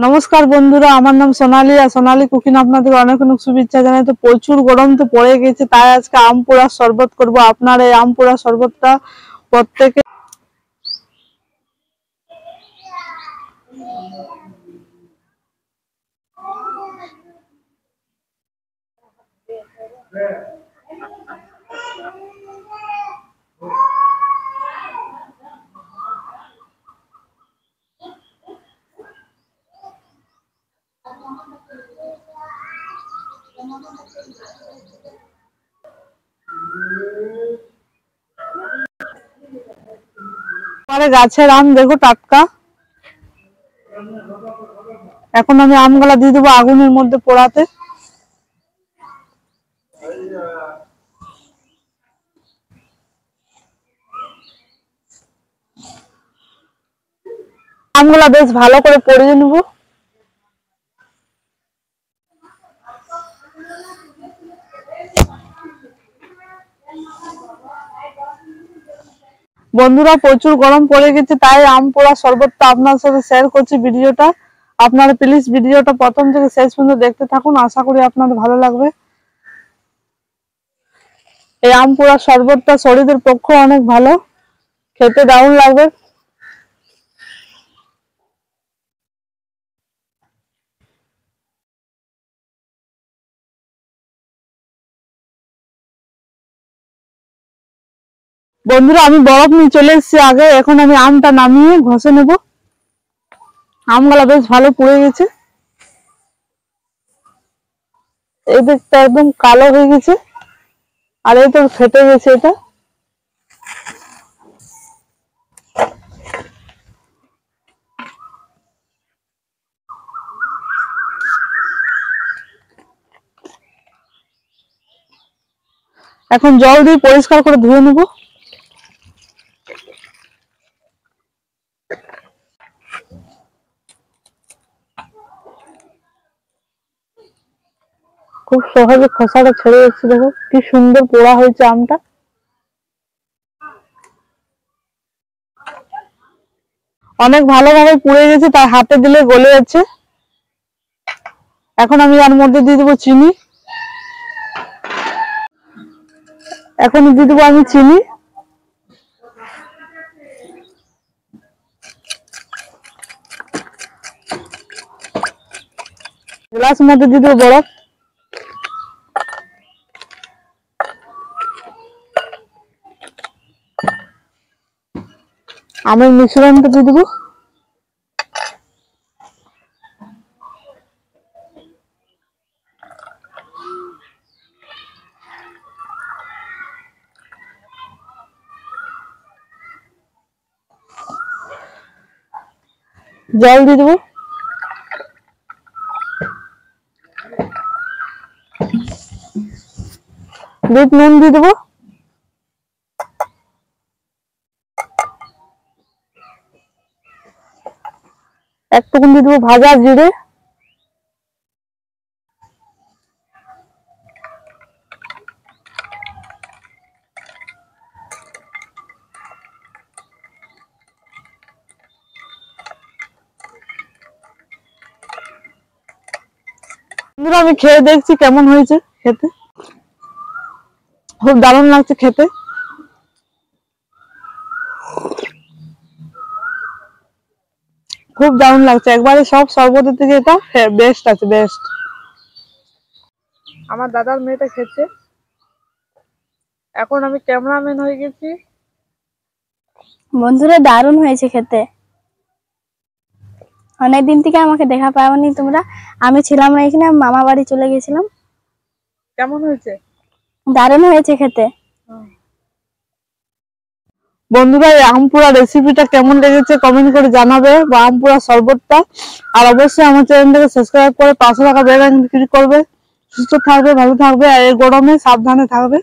নমস্কার বন্ধুরা, আমার নাম সোনালী আর সোনালী কুকিং আপনাদের অনেক অনেক শুভেচ্ছা জানাই। তো প্রচুর গরম তো পড়ে গেছে, তাই আজকে আম পোড়ার শরবত করব। আপনার এই আম পোড়ার শরবতটা প্রত্যেকে গাছের আম দেখো টাটকা। এখন আমি আমগুলা দিয়ে দেবো আগুনের মধ্যে পোড়াতে। আমগুলা বেশ ভালো করে পড়িয়ে নেব। বন্ধুরা, প্রচুর গরম পড়ে গেছে, তাই আম পোড়া শরবতটা আপনার সাথে শেয়ার করছি ভিডিওটা। আপনারা প্লিজ ভিডিওটা প্রথম থেকে শেষ পর্যন্ত দেখতে থাকুন, আশা করি আপনাদের ভালো লাগবে। এই আম পোড়া শরবতটা শরীরের পক্ষে অনেক ভালো, খেতে দারুণ লাগবে। বন্ধুরা, আমি বরফ নিয়ে চলে এসেছি আগে। এখন আমি আমটা নামিয়ে ঘষে নেব। আমগুলা বেশ ভালো পুড়ে গেছে, এই দিকটা একদম কালো হয়ে গেছে, আর এই তো ফেটে গেছে এটা। এখন জল দিয়ে পরিষ্কার করে ধুয়ে নেব। খুব সহজে খোসাটা ছেড়ে যাচ্ছে, দেখো কি সুন্দর পোড়া হয়েছে আমটা। অনেক ভালোভাবে পুড়ে গেছে, তাই হাতে দিলে গলে যাচ্ছে। এখন আমি এর মধ্যে দিয়ে দেবো চিনি। এখন দিয়ে দেবো আমি চিনি। গ্লাস মধ্যে দিয়ে দেবো বরফ। আমের মিশ্রণটা দিয়ে দেবো। জল দিয়ে দেবো। বিট নুন দিয়ে দেবো। একটুকুন দিয়ে দেবো ভাজা জিরে। বন্ধুরা, আমি খেয়ে দেখছি কেমন হয়েছে খেতে। খুব দারুণ লাগছে খেতে। খুব দারুণ লাগছে, একবারে সব শরবতের থেকে এটা বেস্ট আছে, বেস্ট। আমার দাদার মেয়েটা খেচ্ছে। এখন আমি ক্যামেরাম্যান হয়ে গেছি। বন্ধুরা, দারুণ হয়েছে খেতে। অনেকদিন থেকে আমাকে দেখা পাওনি তোমরা। আমি ছিলাম না এখানে, মামা বাড়ি চলে গেছিলাম। কেমন হয়েছে? দারুণ হয়েছে খেতে। বন্ধুরা, এই আম পোড়া রেসিপিটা কেমন লেগেছে কমেন্ট করে জানাবে, বা আম পোড়া শরবতটা। আর অবশ্যই আমার চ্যানেলটাকে সাবস্ক্রাইব করে পাশে থাকা বেল আইকন ক্লিক করবে। সুস্থ থাকবে, ভালো থাকবে, আর এই গরমে সাবধানে থাকবে।